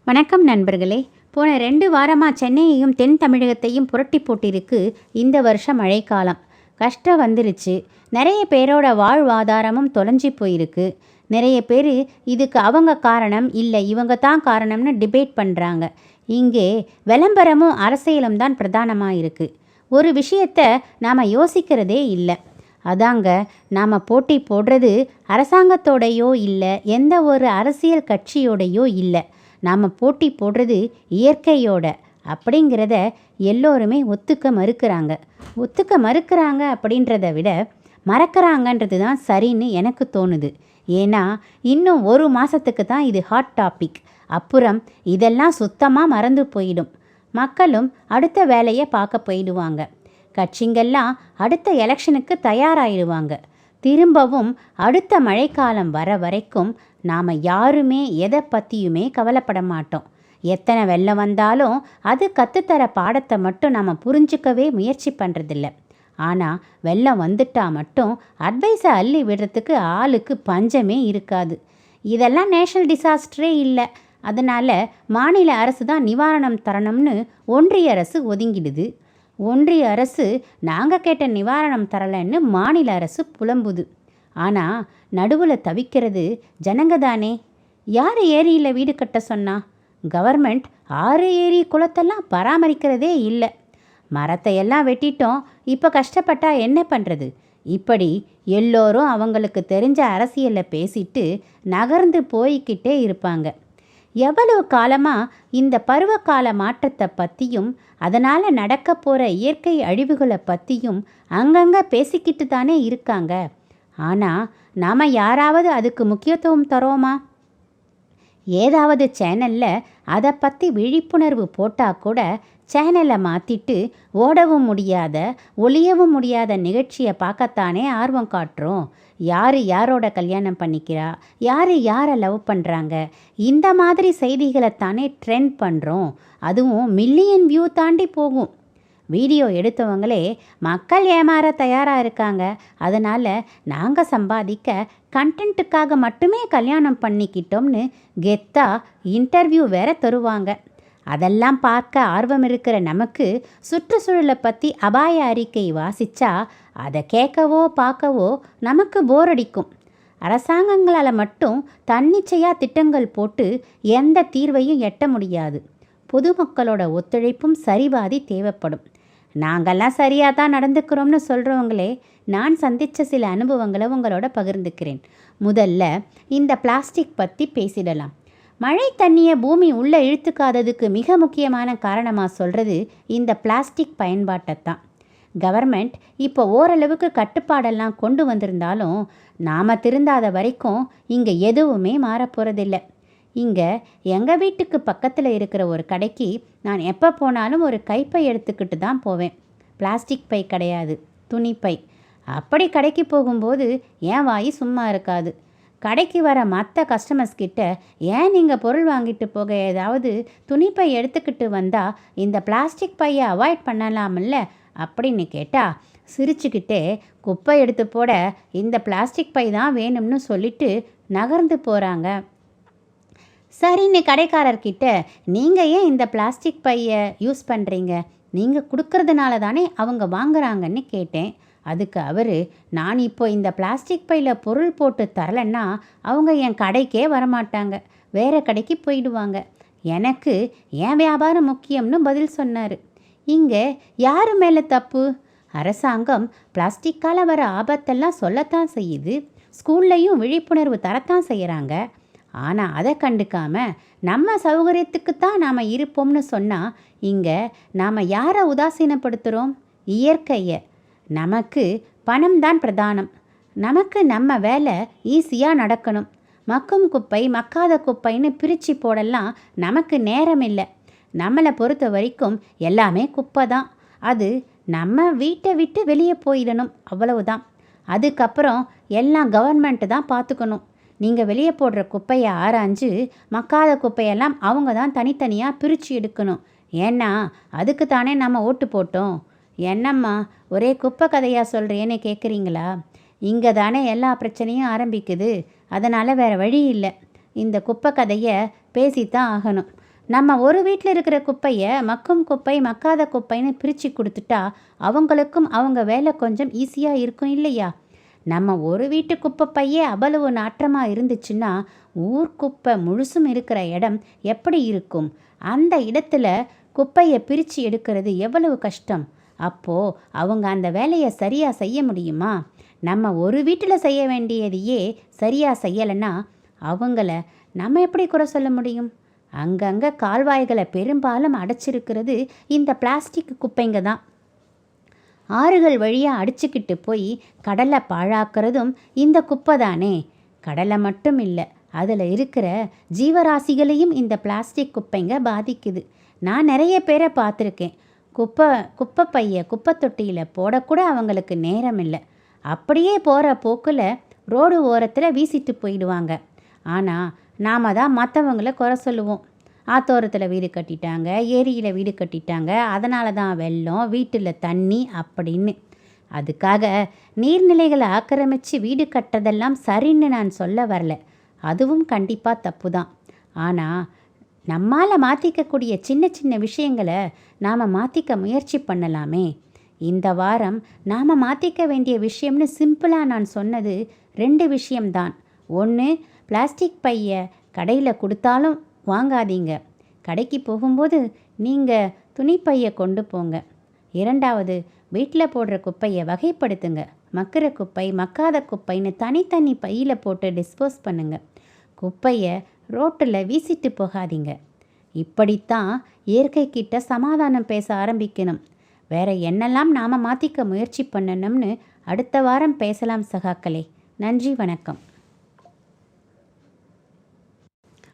வணக்கம் நண்பர்களே. போன 2 வாரமாக சென்னையையும் தென் தமிழகத்தையும் புரட்டி போட்டிருக்கு இந்த வருஷம் மழைக்காலம். கஷ்டம் வந்துருச்சு. நிறைய பேரோட வாழ்வாதாரமும் தொலைஞ்சி போயிருக்கு. நிறைய பேர் இதுக்கு அவங்க காரணம் இல்லை இவங்க தான் காரணம்னு டிபேட் பண்ணுறாங்க. இங்கே விளம்பரமும் அரசியலும் தான் பிரதானமாக இருக்குது. ஒரு விஷயத்தை நாம் யோசிக்கிறதே இல்லை. அதாங்க, நாம் போட்டி போடுறது அரசாங்கத்தோடையோ இல்லை எந்த ஒரு அரசியல் கட்சியோடையோ இல்லை, நாம் போட்டி போடுறது இயற்கையோட அப்படிங்கிறத எல்லோருமே ஒத்துக்க மறுக்கிறாங்க அப்படின்றத விட மறக்கிறாங்கன்றது தான் சரின்னு எனக்கு தோணுது. ஏன்னா இன்னும் 1 மாதத்துக்கு தான் இது ஹாட் டாபிக். அப்புறம் இதெல்லாம் சுத்தமாக மறந்து போயிடும். மக்களும் அடுத்த வேலையை பார்க்க போயிடுவாங்க. கட்சிங்கெல்லாம் அடுத்த எலெக்ஷனுக்கு தயாராகிடுவாங்க. திரும்பவும் அடுத்த மழைக்காலம் வர வரைக்கும் நாம் யாருமே எதை பற்றியுமே கவலைப்பட மாட்டோம். எத்தனை வெள்ளம் வந்தாலும் அது கற்றுத்தர பாடத்தை மட்டும் நாம் புரிஞ்சிக்கவே முயற்சி பண்ணுறதில்ல. ஆனால் வெள்ளம் வந்துட்டால் மட்டும் அட்வைஸை அள்ளி விடுறதுக்கு ஆளுக்கு பஞ்சமே இருக்காது. இதெல்லாம் நேஷ்னல் டிசாஸ்டரே இல்லை. அதனால் மாநில அரசு தான் நிவாரணம் தரணும்னு ஒன்றிய அரசு ஒதுங்கிடுது. ஒன்றிய அரசு நாங்கள் கேட்ட நிவாரணம் தரலைன்னு மாநில அரசு புலம்புது. ஆனால் நடுவில் தவிக்கிறது ஜனங்க தானே. யார் ஏரியில் வீடு கட்ட சொன்னா? கவர்மெண்ட் ஆறு ஏரி குளத்தெல்லாம் பராமரிக்கிறதே இல்லை. மரத்தையெல்லாம் வெட்டிட்டோம், இப்போ கஷ்டப்பட்டா என்ன பண்ணுறது? இப்படி எல்லோரும் அவங்களுக்கு தெரிஞ்ச அரசியலை பேசிட்டு நகர்ந்து போய்கிட்டே இருப்பாங்க. எவ்வளவு காலமாக இந்த பருவகால மாற்றத்தை பற்றியும் அதனால் நடக்க போகிற இயற்கை அழிவுகளை பற்றியும் அங்கங்கே பேசிக்கிட்டு தானே இருக்காங்க. ஆனால் நாம் யாராவது அதுக்கு முக்கியத்துவம் தரோமா? ஏதாவது சேனலில் அதை பற்றி விழிப்புணர்வு போட்டால் கூட சேனலை மாற்றிட்டு ஓடவும் முடியாத ஒளியவும் முடியாத நிகழ்ச்சியை பார்க்கத்தானே ஆர்வம் காட்டுறோம். யார் யாரோட கல்யாணம் பண்ணிக்கிறா, யார் யாரை லவ் பண்ணுறாங்க, இந்த மாதிரி செய்திகளைத்தானே ட்ரெண்ட் பண்ணுறோம். அதுவும் மில்லியன் வியூ தாண்டி போகும். வீடியோ எடுத்தவங்களே மக்கள் ஏமாற தயாராக இருக்காங்க. அதனால் நாங்கள் சம்பாதிக்க கண்டென்ட்டுக்காக மட்டுமே கல்யாணம் பண்ணிக்கிட்டோம்னு கெத்தாக இன்டர்வியூ வேற தருவாங்க. அதெல்லாம் பார்க்க ஆர்வம் இருக்கிற நமக்கு சுற்றுச்சூழலை பற்றி அபாய அறிக்கை வாசித்தா அதை கேட்கவோ பார்க்கவோ நமக்கு போர் அடிக்கும். அரசாங்கங்களால் மட்டும் தன்னிச்சையாக திட்டங்கள் போட்டு எந்த தீர்வையும் எட்ட முடியாது. பொதுமக்களோட ஒத்துழைப்பும் சரிபாதி தேவைப்படும். நாங்கள்லாம் சரியாக தான் நடந்துக்கிறோம்னு சொல்கிறவங்களே நான் சந்தித்த சில அனுபவங்களை உங்களோட பகிர்ந்துக்கிறேன். முதல்ல இந்த பிளாஸ்டிக் பற்றி பேசிடலாம். மழை தண்ணியை பூமி உள்ளே இழுத்துக்காததுக்கு மிக முக்கியமான காரணமாக சொல்கிறது இந்த பிளாஸ்டிக் பயன்பாட்டை தான். கவர்மெண்ட் இப்போ ஓரளவுக்கு கட்டுப்பாடெல்லாம் கொண்டு வந்திருந்தாலும் நாம் திருந்தாத வரைக்கும் இங்கே எதுவுமே மாறப்போகிறதில்லை. இங்கே எங்கள் வீட்டுக்கு பக்கத்தில் இருக்கிற ஒரு கடைக்கு நான் எப்போ போனாலும் ஒரு கைப்பை எடுத்துக்கிட்டு தான் போவேன். பிளாஸ்டிக் பை கிடையாது, துணிப்பை. அப்படி கடைக்கு போகும்போது என் வாய் சும்மா இருக்காது. கடைக்கு வர மற்ற கஸ்டமர்ஸ் கிட்ட ஏன் நீங்கள் பொருள் வாங்கிட்டு போக ஏதாவது துணிப்பை எடுத்துக்கிட்டு வந்தால் இந்த பிளாஸ்டிக் பையை அவாய்ட் பண்ணலாமில்ல அப்படின்னு கேட்டால் சிரிச்சுக்கிட்டே குப்பை எடுத்து போட இந்த பிளாஸ்டிக் பை தான் வேணும்னு சொல்லிட்டு நகர்ந்து போகிறாங்க. சரின்னு கடைக்காரர்கிட்ட நீங்கள் ஏன் இந்த பிளாஸ்டிக் பையை யூஸ் பண்ணுறீங்க, நீங்கள் கொடுக்கறதுனால தானே அவங்க வாங்குறாங்கன்னு கேட்டேன். அதுக்கு அவர், நான் இப்போ இந்த பிளாஸ்டிக் பையில் பொருள் போட்டு தரலைன்னா அவங்க என் கடைக்கே வரமாட்டாங்க, வேறு கடைக்கு போயிடுவாங்க. எனக்கு என் வியாபாரம் முக்கியம்னு பதில் சொன்னார். இங்கே யார் மேலே தப்பு? அரசாங்கம் பிளாஸ்டிக்கால் வர ஆபத்தெல்லாம் சொல்லத்தான் செய்யுது, ஸ்கூல்லையும் விழிப்புணர்வு தரத்தான் செய்கிறாங்க. ஆனால் அதை கண்டுக்காமல் நம்ம சௌகரியத்துக்குத்தான் நாம் இருப்போம்னு சொன்னால் இங்கே நாம் யாரை உதாசீனப்படுத்துகிறோம்? இயற்கையை. நமக்கு பணம் தான் பிரதானம். நமக்கு நம்ம வேலை ஈஸியாக நடக்கணும். மக்கும் குப்பை மக்காத குப்பைன்னு பிரித்து போடலாம் நமக்கு நேரம் இல்லை. நம்மளை பொறுத்த வரைக்கும் எல்லாமே குப்பை தான். அது நம்ம வீட்டை விட்டு வெளியே போயிடணும், அவ்வளவுதான். அதுக்கப்புறம் எல்லாம் கவர்மெண்ட்டு தான் பார்த்துக்கணும். நீங்கள் வெளியே போடுற குப்பையை ஆராய்ஞ்சு மக்காத குப்பையெல்லாம் அவங்க தான் தனித்தனியாக பிரித்து எடுக்கணும். ஏன்னா அதுக்கு தானே நம்ம ஓட்டு போட்டோம். என்னம்மா ஒரே குப்பை கதையாக சொல்கிறேன்னு கேட்குறீங்களா? இங்கே தானே எல்லா பிரச்சனையும் ஆரம்பிக்குது. அதனால் வேறு வழி இல்லை. இந்த குப்பை கதையை பேசித்தான் ஆகணும். நம்ம ஒரு வீட்டில் இருக்கிற குப்பையை மக்கும் குப்பை மக்காத குப்பைன்னு பிரித்து கொடுத்துட்டா அவங்களுக்கும் அவங்க வேலை கொஞ்சம் ஈஸியாக இருக்கும் இல்லையா? நம்ம ஒரு வீட்டு குப்பை பையே அவ்வளவு நாற்றமாக இருந்துச்சுன்னா ஊர் குப்பை முழுசும் இருக்கிற இடம் எப்படி இருக்கும்? அந்த இடத்துல குப்பையை பிரித்து எடுக்கிறது எவ்வளவு கஷ்டம். அப்போது அவங்க அந்த வேலையை சரியாக செய்ய முடியுமா? நம்ம ஒரு வீட்டில் செய்ய வேண்டியதையே சரியாக செய்யலைன்னா அவங்கள நம்ம எப்படி குறை சொல்ல முடியும்? அங்கங்கே கால்வாய்களை பெரும்பாலும் அடைச்சிருக்கிறது இந்த பிளாஸ்டிக் குப்பைங்க தான். ஆறுகள் வழியாக அடிச்சுக்கிட்டு போய் கடலை பாழாக்கிறதும் இந்த குப்பை தானே. கடலை மட்டும் இல்லை, அதில் இருக்கிற ஜீவராசிகளையும் இந்த பிளாஸ்டிக் குப்பைங்க பாதிக்குது. நான் நிறைய பேரை பார்த்துருக்கேன். குப்பை பையை குப்பை தொட்டியில் போடக்கூட அவங்களுக்கு நேரம் இல்லை. அப்படியே போகிற போக்கில் ரோடு ஓரத்தில் வீசிட்டு போயிடுவாங்க. ஆனால் நாம் தான் மற்றவங்கள குறை சொல்லுவோம். ஆத்தோரத்தில் வீடு கட்டிட்டாங்க, ஏரியில் வீடு கட்டிட்டாங்க, அதனால தான் வெள்ளம், வீட்டில் தண்ணி அப்படின்னு. அதுக்காக நீர்நிலைகளை ஆக்கிரமித்து வீடு கட்டுறதெல்லாம் சரின்னு நான் சொல்ல வரல. அதுவும் கண்டிப்பாக தப்பு தான். ஆனால் நம்மால் மாற்றிக்கக்கூடிய சின்ன சின்ன விஷயங்களை நாம் மாற்றிக்க முயற்சி பண்ணலாமே. இந்த வாரம் நாம் மாற்றிக்க வேண்டிய விஷயம்னு சிம்பிளாக நான் சொன்னது 2 விஷயம்தான். ஒன்று, பிளாஸ்டிக் பையை கடையில் கொடுத்தாலும் வாங்காதீங்க. கடைக்கு போகும்போது நீங்கள் துணிப்பையை கொண்டு போங்க. 2வது, வீட்டில் போடுற குப்பையை வகைப்படுத்துங்க. மக்கிற குப்பை மக்காத குப்பைன்னு தனித்தனி பையில் போட்டு டிஸ்போஸ் பண்ணுங்க. குப்பையை ரோட்டில் வீசிட்டு போகாதீங்க. இப்படித்தான் இயற்கைக்கிட்ட சமாதானம் பேச ஆரம்பிக்கணும். வேற என்னெல்லாம் நாம் மாற்றிக்க முயற்சி பண்ணணும்னு அடுத்த வாரம் பேசலாம் சகாக்களே. நன்றி, வணக்கம்.